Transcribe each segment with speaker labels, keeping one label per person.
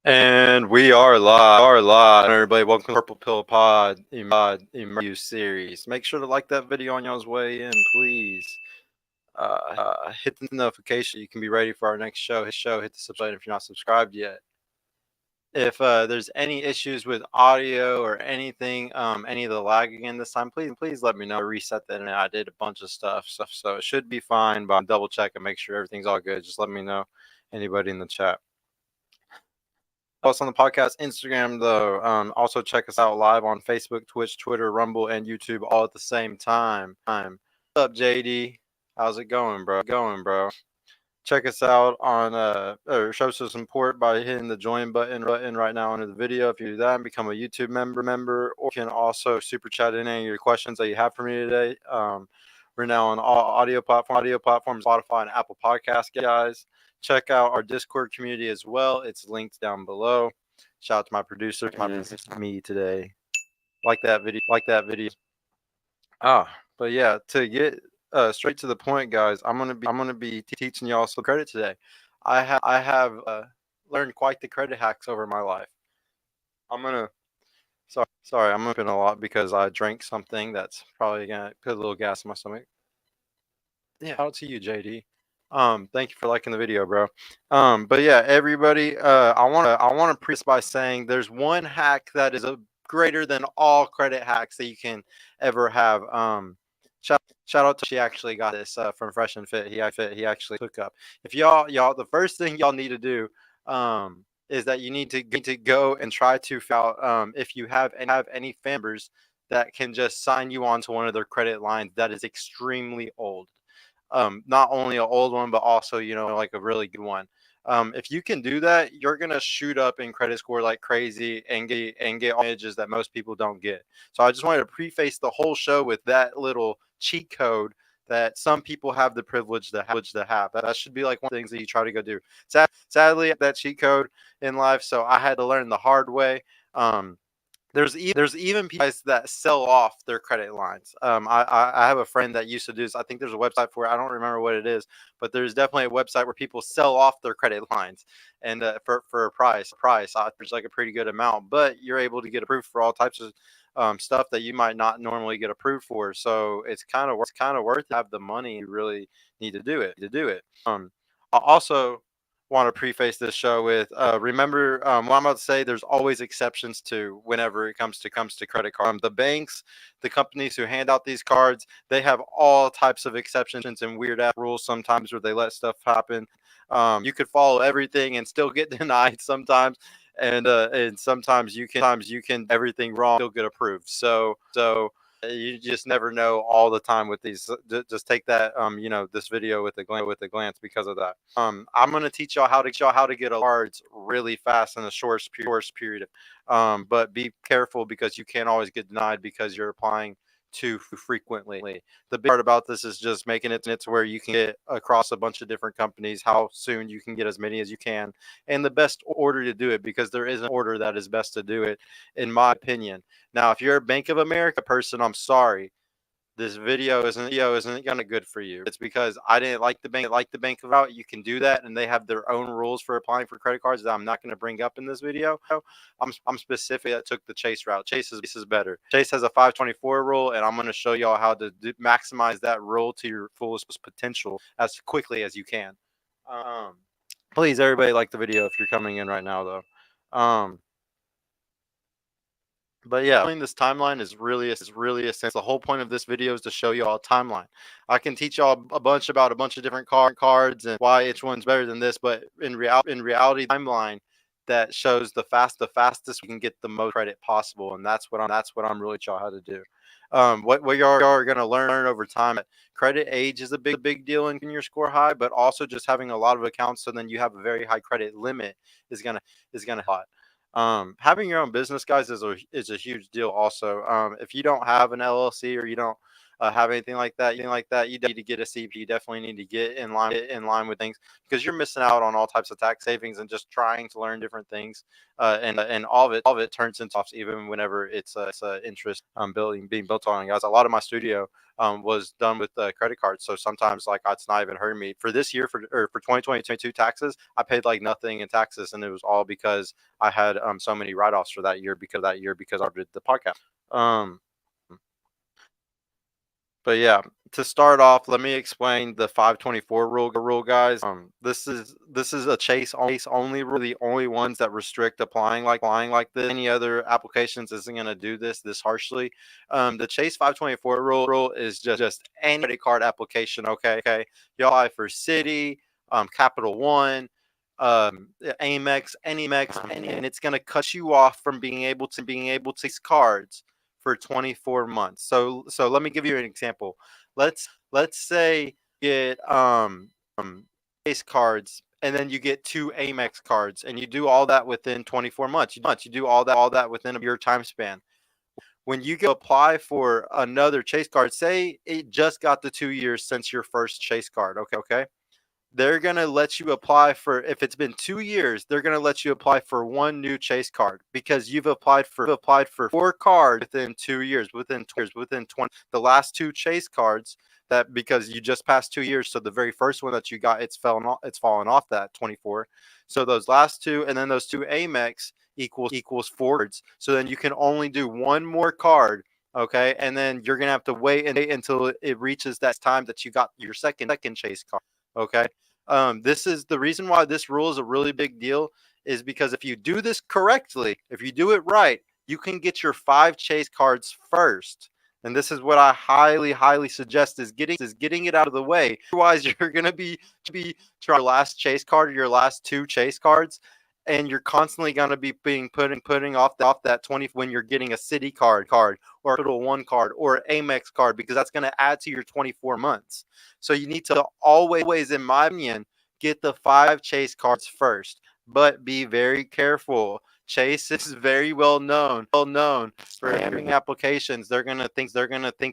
Speaker 1: And we are live. Everybody, welcome to Purple Pill Pod Immersive series. Make sure to like that video on y'all's way in, please. Hit the notification. You can be ready for our next show. Hit the subscribe if you're not subscribed yet. If there's any issues with audio or anything, any of the lag again this time, please let me know. I reset that and I did a bunch of stuff, so it should be fine. But I'll double check and make sure everything's all good. Just let me know. Anybody in the chat. Us on the podcast Instagram though. Also check us out live on Facebook, Twitch, Twitter, Rumble, and YouTube all at the same time. What's up, JD? How's it going, bro? Check us out on or show some support by hitting the join button right now under the video. If you do that and become a YouTube member, or you can also super chat in any of your questions that you have for me today. We're now on all audio platforms, Spotify and Apple Podcasts, guys. Check out our Discord community as well. It's linked down below. Shout out to my producer, me today. Like that video. But yeah, to get straight to the point, guys, I'm gonna be teaching y'all some credit today. I have learned quite the credit hacks over my life. Sorry, I'm moving a lot because I drank something that's probably gonna put a little gas in my stomach. Yeah, out to you, JD. Thank you for liking the video, bro. But yeah, everybody, I wanna preface by saying there's one hack that is greater than all credit hacks that you can ever have. Shout out to she actually got this from Fresh and Fit. He actually took up. If y'all, the first thing y'all need to do is that you need to go and try to figure out if you have any members that can just sign you on to one of their credit lines that is extremely old. Not only an old one, but also, like a really good one. If you can do that, you're gonna shoot up in credit score like crazy and get edges that most people don't get. So I just wanted to preface the whole show with that little cheat code that some people have the privilege to have. That should be like one of the things that you try to go do. Sadly, that cheat code in life, so I had to learn the hard way. There's even people that sell off their credit lines. I have a friend that used to do this. I think there's a website for it. I don't remember what it is, but there's definitely a website where people sell off their credit lines, and for a price. There's like a pretty good amount, but you're able to get approved for all types of stuff that you might not normally get approved for. So it's kind of worth to have the money. You really need to do it. I also want to preface this show with remember what I'm about to say. There's always exceptions to whenever it comes to credit cards. The banks, the companies who hand out these cards, they have all types of exceptions and weird ass rules sometimes where they let stuff happen. You could follow everything and still get denied sometimes. And sometimes you can everything wrong, still get approved. So you just never know all the time with these. Just take that this video with a glance because of that. I'm gonna teach y'all how to get cards really fast in the short period. But be careful because you can't always get denied because you're applying too frequently. The big part about this is just making it to where you can get across a bunch of different companies, how soon you can get as many as you can, and the best order to do it, because there is an order that is best to do it, in my opinion. Now, if you're a Bank of America person, I'm sorry. This video isn't gonna good for you. It's because I didn't like the bank route. You can do that, and they have their own rules for applying for credit cards that I'm not going to bring up in this video. I'm specific that took the Chase route. Chase is better. Chase has a 524 rule, and I'm going to show y'all how to maximize that rule to your fullest potential as quickly as you can. Please, everybody, like the video if you're coming in right now, though. But yeah, this timeline is really essential. The whole point of this video is to show you all a timeline. I can teach y'all a bunch about a bunch of different cards and why each one's better than this, but in reality, timeline that shows the fastest we can get the most credit possible, and that's what I'm really y'all how to do. What you are going to learn over time. Credit age is a big deal in your score high, but also just having a lot of accounts, so then you have a very high credit limit is gonna help. Having your own business, guys, is a huge deal also. If you don't have an LLC or you don't have anything like that, you need to get a CP. You definitely need to get in line with things, because you're missing out on all types of tax savings and just trying to learn different things. And all of it turns into off, even whenever it's interest building being built on. Guys, a lot of my studio was done with credit cards. So sometimes like it's not even hurting me for this year for 2022 taxes. I paid like nothing in taxes, and it was all because I had so many write-offs for that year because I did the podcast. Um, but yeah, to start off, let me explain the 524 rule, guys. This is a Chase only rule, the only ones that restrict applying like this. Any other applications isn't going to do this harshly. The Chase 524 rule is just any credit card application. Okay, you apply for Citi, Capital One, Amex, and it's going to cut you off from being able to use cards for 24 months. So let me give you an example. Let's say you get Chase cards, and then you get two Amex cards, and you do all that within 24 months. You do all that within your time span. When you go apply for another Chase card, say it just got the 2 years since your first Chase card. Okay. They're going to let you apply for, if it's been 2 years, they're going to let you apply for one new Chase card, because you've applied for four cards within 2 years, within 20, the last two Chase cards, that because you just passed 2 years. So the very first one that you got, it's fallen off that 24. So those last two, and then those two Amex equals four cards. So then you can only do one more card. Okay. And then you're going to have to wait until it reaches that time that you got your second Chase card. Okay. This is the reason why this rule is a really big deal, is because if you do this correctly, if you do it right, you can get your 5 Chase cards first. And this is what I highly suggest, is getting it out of the way. Otherwise, you're going to be trying your last Chase card or your last 2 Chase cards, and you're constantly going to be putting off that 20 when you're getting a Citi card or a Capital One card or an Amex card, because that's going to add to your 24 months. So you need to always, in my opinion, get the 5 Chase cards first, but be very careful. Chase is very well known for scamming applications. They're gonna think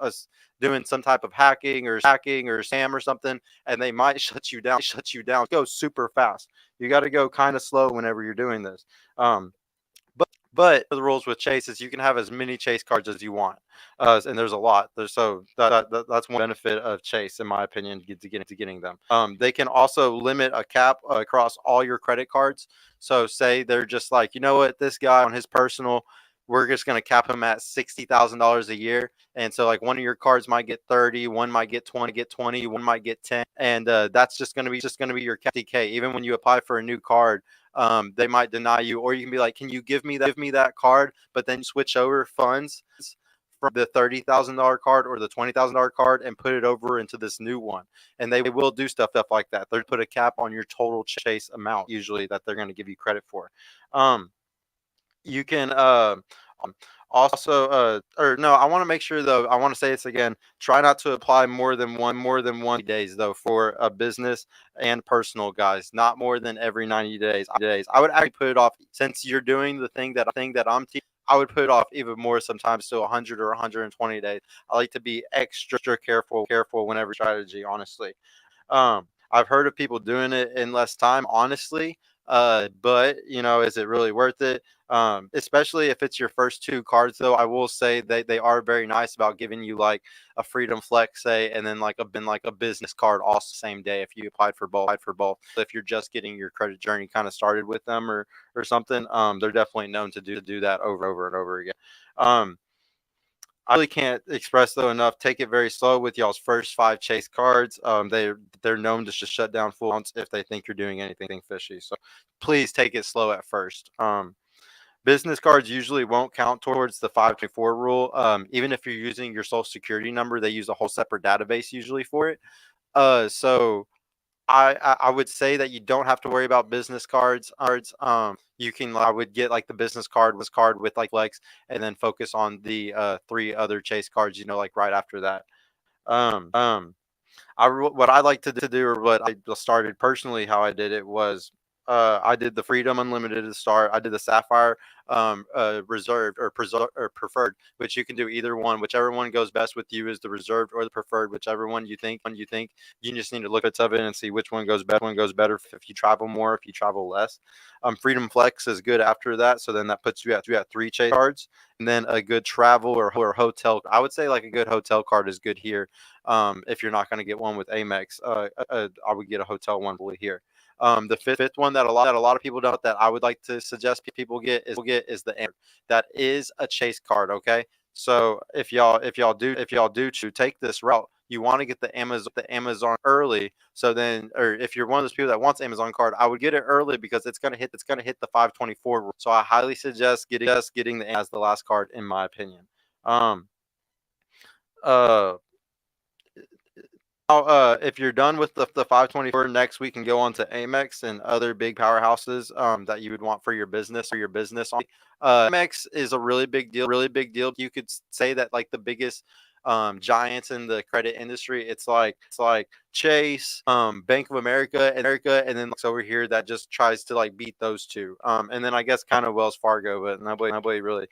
Speaker 1: us doing some type of hacking or scam or something, and they might shut you down. Go super fast. You got to go kind of slow whenever you're doing this. Um, but the rules with Chase is you can have as many Chase cards as you want, and there's a lot. That's one benefit of Chase, in my opinion, to getting them. They can also limit a cap across all your credit cards. So say they're just like, you know what, this guy on his personal, we're just going to cap him at $60,000 a year. And so like one of your cards might get 30, one might get 20, one might get 10, and that's just going to be your cap. DK. Even when you apply for a new card, they might deny you, or you can be like, can you give me that card, but then switch over funds from the $30,000 card or the $20,000 card and put it over into this new one. And they will do stuff like that. They'll put a cap on your total Chase amount usually that they're going to give you credit for. You can also or no, I want to make sure though, I want to say this again, try not to apply more than one days though for a business and personal, guys, not more than every 90 days. I would actually put it off, since you're doing the thing that I'm teaching. I would put it off even more, sometimes to 100 or 120 days. I like to be extra careful whenever strategy, honestly. I've heard of people doing it in less time, honestly. But is it really worth it? Especially if it's your first 2 cards, though, I will say they are very nice about giving you like a Freedom Flex, say, and then like a business card also same day if you applied for both. If you're just getting your credit journey kind of started with them or something, they're definitely known to do that over and over again. I really can't express though enough. Take it very slow with y'all's first 5 Chase cards. They're known to just shut down full accounts if they think you're doing anything fishy. So please take it slow at first. Business cards usually won't count towards the 524 rule. Even if you're using your social security number, they use a whole separate database usually for it. So I would say that you don't have to worry about business cards. You can, I would get like the business card with like Flex, and then focus on the 3 other Chase cards, like right after that. What I like to do, or what I started personally, how I did it was I did the Freedom Unlimited to start. I did the Sapphire Reserved or Preferred, which you can do either one. Whichever one goes best with you is the Reserved or the Preferred. Whichever one you think. You just need to look at it and see which one goes better. One goes better if you travel more, if you travel less. Freedom Flex is good after that. So then that puts you at 3 chase cards, and then a good travel or hotel. I would say like a good hotel card is good here. If you're not going to get one with Amex, I would get a hotel one here. The fifth one that a lot of people don't, that I would like to suggest people get is the Amber. That is a chase card. Okay, so if y'all do to take this route, you want to get the Amazon early. So then, or if you're one of those people that wants Amazon card, I would get it early because it's gonna hit the 524. So I highly suggest getting the as the last card, in my opinion. Um, uh, if you're done with the 524, next we can go on to Amex and other big powerhouses that you would want for your business. Amex is a really big deal. You could say that like the biggest giants in the credit industry. It's like Chase, Bank of America, and then over here that just tries to like beat those two. And then I guess kind of Wells Fargo, but nobody really.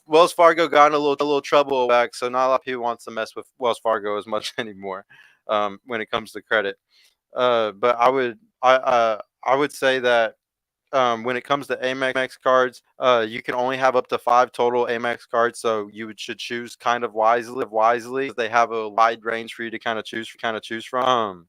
Speaker 1: Wells Fargo got in a little trouble back, so not a lot of people wants to mess with Wells Fargo as much anymore when it comes to credit. But I would say that when it comes to Amex cards, you can only have up to 5 total Amex cards, so should choose kind of wisely. They have a wide range for you to kind of choose from.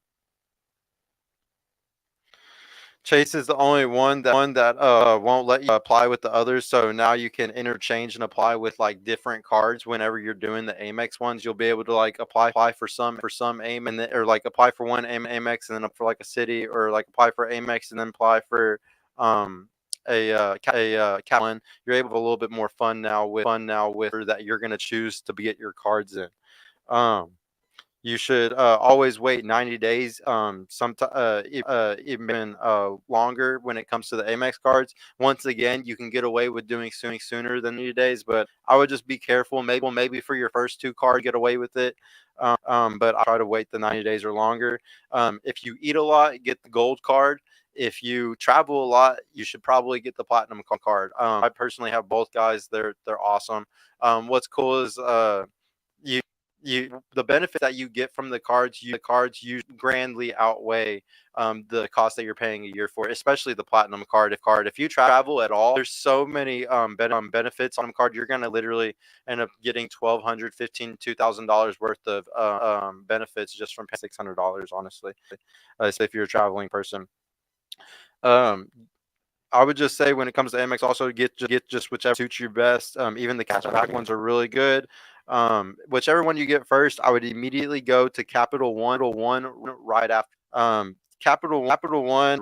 Speaker 1: Chase is the only one that won't let you apply with the others. So now you can interchange and apply with like different cards whenever you're doing the Amex ones. You'll be able to like apply for some AIM and then, or like apply for one Amex and then up for like a city, or like apply for Amex and then apply for cap one. You're able to have a little bit more fun now with that you're gonna choose to get your cards in. Um, you should always wait 90 days, even longer when it comes to the Amex cards. Once again, you can get away with doing sooner than 90 days, but I would just be careful. Maybe for your first 2 cards, get away with it. But I try to wait the 90 days or longer. If you eat a lot, get the gold card. If you travel a lot, you should probably get the platinum card. I personally have both, guys. They're awesome. What's cool is the benefit that you get from the cards you grandly outweigh the cost that you're paying a year for, especially the platinum card. If you travel at all, there's so many benefits on the card. You're gonna literally end up getting $1,200, $2,000 worth of benefits just from paying $600, honestly. So if you're a traveling person, um I would just say when it comes to Amex, also get just whichever suits you best. Even the cashback ones are really good. Whichever one you get first, I would immediately go to Capital One right after. Capital One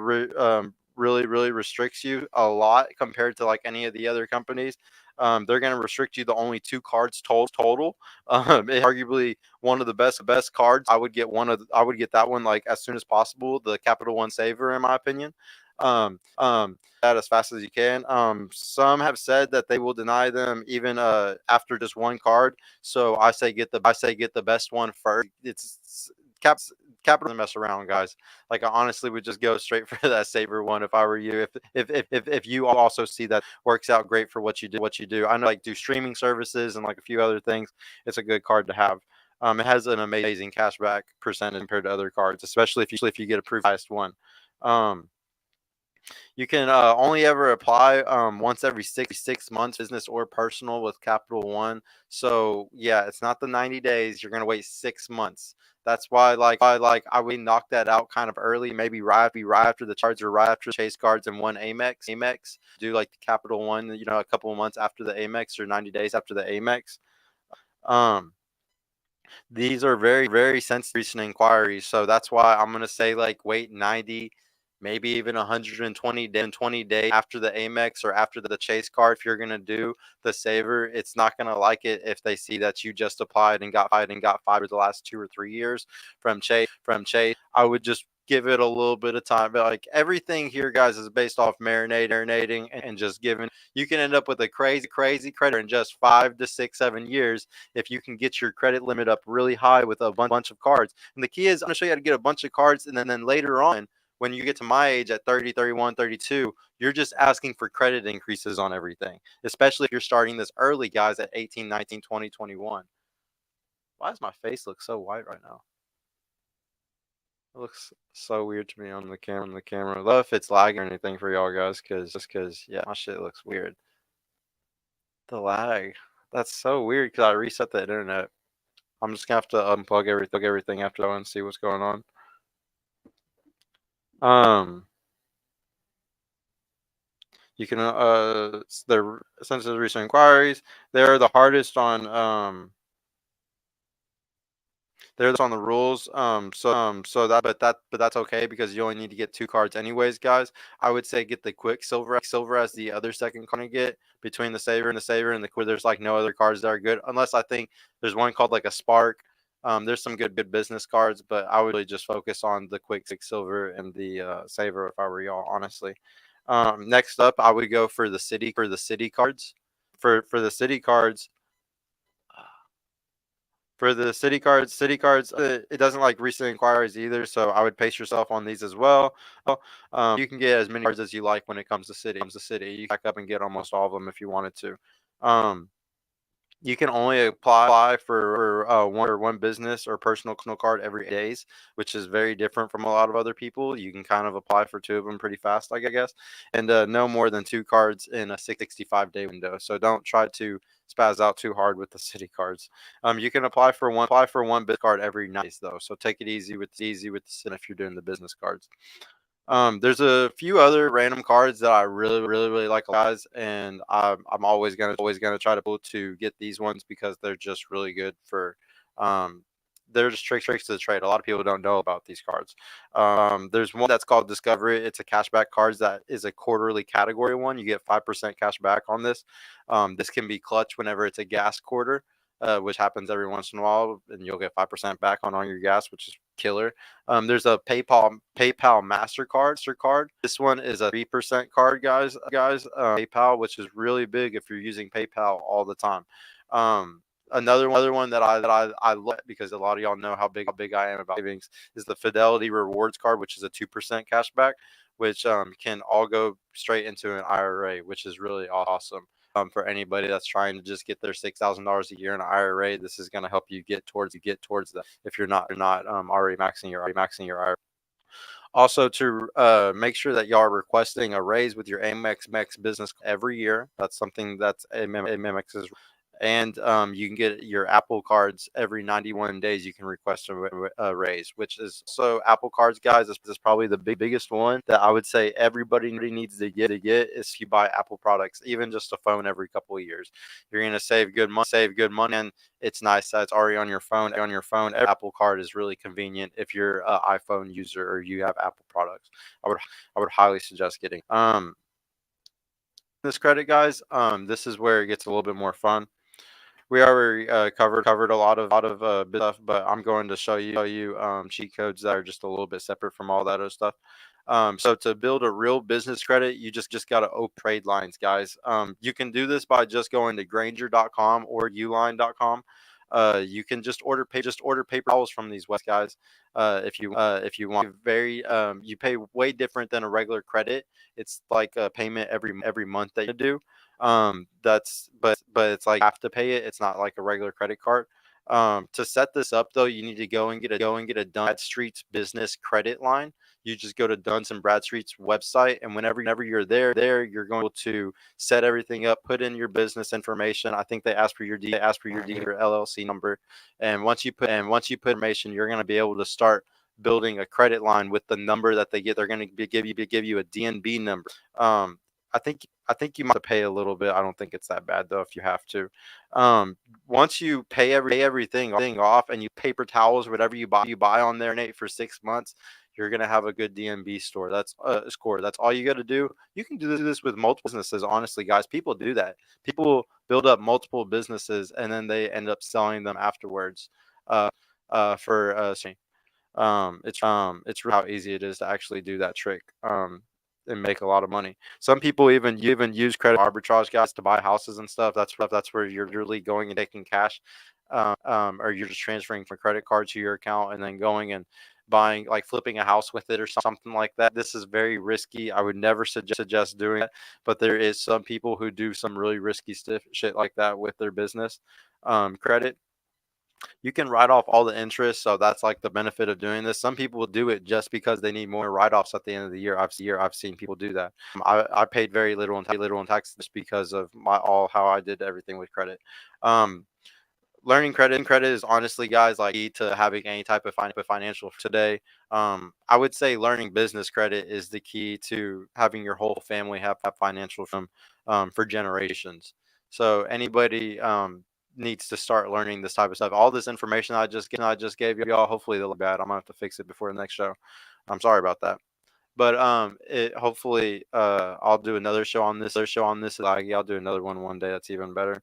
Speaker 1: really restricts you a lot compared to like any of the other companies. They're going to restrict you to only 2 cards total. It's arguably one of the best cards. I would get that one like as soon as possible. The Capital One Saver, in my opinion. That as fast as you can. Some have said that they will deny them even after just 1 card. So I say get the best one first. It's Capital doesn't mess around, guys. Like I honestly would just go straight for that Saver one if I were you. If you also see that works out great for what you do. I know like do streaming services and like a few other things. It's a good card to have. It has an amazing cashback percentage compared to other cards, especially if you get approved highest one. You can only ever apply once every 6 months, business or personal, with Capital One. So yeah, it's not the 90 days. You're gonna wait 6 months. That's why I would knock that out kind of early, maybe right after the cards or right after the Chase cards and one Amex. Do like the Capital One, a couple of months after the Amex or 90 days after the Amex. Um, these are very, very sensitive recent inquiries. So that's why I'm going to say like wait 90, maybe even 120 days after the Amex or after the Chase card. If you're going to do the Saver, it's not going to like it if they see that you just applied and got 5 for the last 2 or 3 years from Chase. I would just give it a little bit of time. But like everything here, guys, is based off marinating and just giving. You can end up with a crazy credit in just 5 to 6, 7 years if you can get your credit limit up really high with a bunch of cards. And the key is I'm going to show you how to get a bunch of cards, and then later on, when you get to my age at 30, 31, 32, you're just asking for credit increases on everything, especially if you're starting this early, guys, at 18, 19, 20, 21. Why does my face look so white right now? It looks so weird to me on the camera. I don't know if it's lagging or anything for y'all guys, because yeah, my shit looks weird. The lag. That's so weird because I reset the internet. I'm just gonna have to unplug everything after that and see what's going on. You can the census recent inquiries. They're the hardest on the rules. So but that's okay because you only need to get 2 cards anyways, guys. I would say get the Quicksilver as the other second card to get between the Saver and the Quick. There's like no other cards that are good unless I think there's one called like a Spark. There's some good business cards, but I would really just focus on the Quicksilver and the Saver if I were y'all, honestly. Next up, I would go for the city cards. For the city cards, it doesn't like recent inquiries either, so I would pace yourself on these as well. You can get as many cards as you like when it comes to city. You can back up and get almost all of them if you wanted to. You can only apply for one business or personal card every 8 days, which is very different from a lot of other people. You can kind of apply for 2 of them pretty fast, I guess, and no more than 2 cards in a 65-day window. So don't try to spaz out too hard with the city cards. You can apply for one business card every 9 days though. So take it easy with the if you're doing the business cards. There's a few other random cards that I really like, guys, and I'm always gonna try to pull to get these ones because they're just really good for they're just tricks to the trade. A lot of people don't know about these cards. There's one that's called Discovery. It's a cashback cards that is a quarterly category one. You get 5% cash back on this. This can be clutch whenever it's a gas quarter. Which happens every once in a while, and you'll get 5% back on all your gas, which is killer. There's a PayPal Mastercard. This one is a 3% card, guys. PayPal, which is really big if you're using PayPal all the time. Another one that I love because a lot of y'all know how big I am about savings is the Fidelity Rewards card, which is a 2% cash back, which can all go straight into an IRA, which is really awesome. For anybody that's trying to just get their $6,000 a year in an IRA, this is going to help you get towards that if you're not already maxing your IRA. Also, to make sure that y'all are requesting a raise with your Amex business every year. That's something that's Amex's. And you can get your Apple cards every 91 days. You can request a raise, which is so Apple cards, guys. This is probably the biggest one that I would say everybody needs to get is if you buy Apple products, even just a phone every couple of years. You're gonna save good money, and it's nice that it's already on your phone. Every Apple card is really convenient if you're an iPhone user or you have Apple products. I would highly suggest getting this credit, guys. This is where it gets a little bit more fun. We already covered a lot of stuff, but I'm going to show you cheat codes that are just a little bit separate from all that other stuff. So to build a real business credit, you just got to open trade lines, guys. You can do this by just going to Granger.com or Uline.com. You can just order paper towels from these websites, guys. If you want, you pay way different than a regular credit. It's like a payment every month that you do. That's but it's like you have to pay it. It's not like a regular credit card. To set this up though, you need to go and get a Dun Bradstreet's business credit line. You just go to Duns and Bradstreet's website, and whenever you're there, you're going to set everything up, put in your business information. I think they ask for your your LLC number, and once you put information, you're going to be able to start building a credit line with the number that they get. They're going to give you a DNB number. I think you might have to pay a little bit. I don't think it's that bad though if you have to. Once you pay everything off and you paper towels, whatever you buy on there, Nate, for 6 months, you're gonna have a good DMB store. That's score. That's all you got to do. You can do this with multiple businesses. Honestly, guys, people do that. People build up multiple businesses and then they end up selling them afterwards. For it's really how easy it is to actually do that trick. And make a lot of money. Some people even use credit arbitrage, guys, to buy houses and stuff. That's where you're really going and taking cash, or you're just transferring from credit card to your account and then going and buying, like flipping a house with it or something like that. This is very risky. I would never suggest doing it, but there is some people who do some really risky stuff, shit like that with their business credit. You can write off all the interest, so that's like the benefit of doing this. Some people do it just because they need more write-offs at the end of the year. I've seen people do that. I paid very little in taxes just because of my all how I did everything with credit. Um, Learning credit is honestly, guys, like key to having any type of financial today. I would say learning business credit is the key to having your whole family have financial freedom for generations. So anybody needs to start learning this type of stuff. All this information I just gave y'all, hopefully they'll look bad. I'm gonna have to fix it before the next show. I'm sorry about that. But it hopefully I'll do another show on this. Like, I'll do another one day that's even better.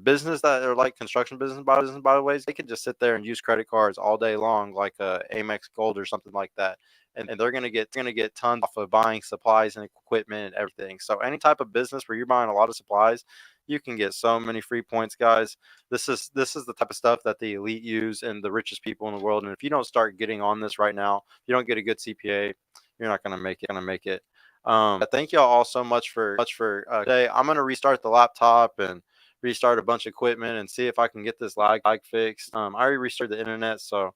Speaker 1: Business that are like construction business, by the way, they can just sit there and use credit cards all day long, like Amex Gold or something like that, and they're gonna get tons off of buying supplies and equipment and everything. So any type of business where you're buying a lot of supplies, you can get so many free points, guys. This is the type of stuff that the elite use and the richest people in the world. And if you don't start getting on this right now, if you don't get a good CPA, you're not gonna make it. Thank y'all all so much for today. I'm gonna restart the laptop and restart a bunch of equipment and see if I can get this lag fixed. I already restarted the internet, so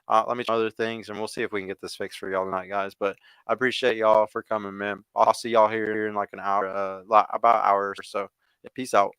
Speaker 1: let me try other things and we'll see if we can get this fixed for y'all tonight, guys. But I appreciate y'all for coming, man. I'll see y'all here in like an hour, about an hour or so. Yeah, peace out.